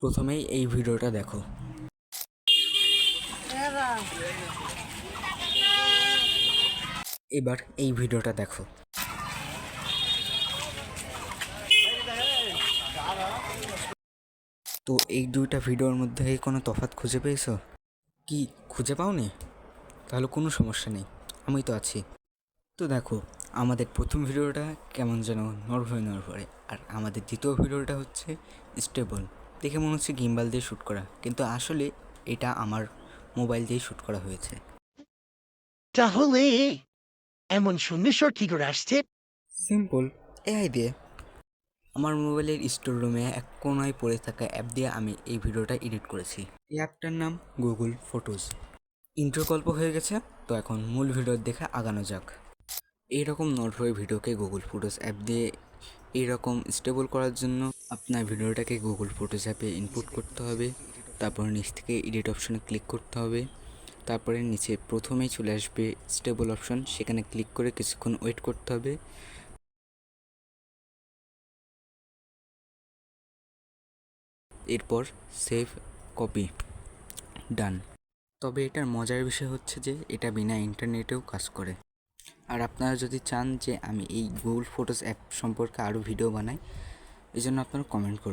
প্রথমেই এই ভিডিওটা দেখো। এবার এই ভিডিওটা দেখো। তো এই দুইটা ভিডিওর মধ্যে কোনো তফাৎ খুঁজে পেয়েছো? কি খুঁজে পাওনি? তাহলে কোনো সমস্যা নেই, আমি তো আছি। তো দেখো, আমাদের প্রথম ভিডিওটা কেমন যেন নড়বড়ে নড়বড়ে, আর আমাদের দ্বিতীয় ভিডিওটা হচ্ছে স্টেবল। দেখে মনে হচ্ছে গিম্বাল দিয়ে শ্যুট করা, কিন্তু আসলে এটা আমার মোবাইল দিয়ে শ্যুট করা হয়েছে। তাহলে এমন সুন্দর কি করে আসছে? সিম্পল, এআই দিয়ে। আমার মোবাইলের স্টোর রুমে এক কোনায় পড়ে থাকা অ্যাপ দিয়ে আমি এই ভিডিওটা এডিট করেছি। এই অ্যাপটার নাম গুগল ফটোজ। ইন্ট্রো গল্প হয়ে গেছে, তো এখন মূল ভিডিওর দেখে আগানো যাক। এইরকম নড়বড়ে ভিডিওকে গুগল ফটোজ অ্যাপ দিয়ে এইরকম স্টেবল করার জন্য আপনার ভিডিওটাকে গুগল ফটোজ অ্যাপে ইনপুট করতে হবে। তারপর নিচ থেকে এডিট অপশনে ক্লিক করতে হবে। তারপরে নিচে প্রথমেই চলে আসবে স্টেবল অপশন, সেখানে ক্লিক করে কিছুক্ষণ ওয়েট করতে হবে। এরপর সেভ কপি, ডান। তবে এটার মজার বিষয় হচ্ছে যে এটা বিনা ইন্টারনেটেও কাজ করে। আর আপনারা যদি চান যে আমি এই গুগল ফটোস অ্যাপ সম্পর্কে আরও ভিডিও বানাই, এই জন্য আপনারা কমেন্ট করুন।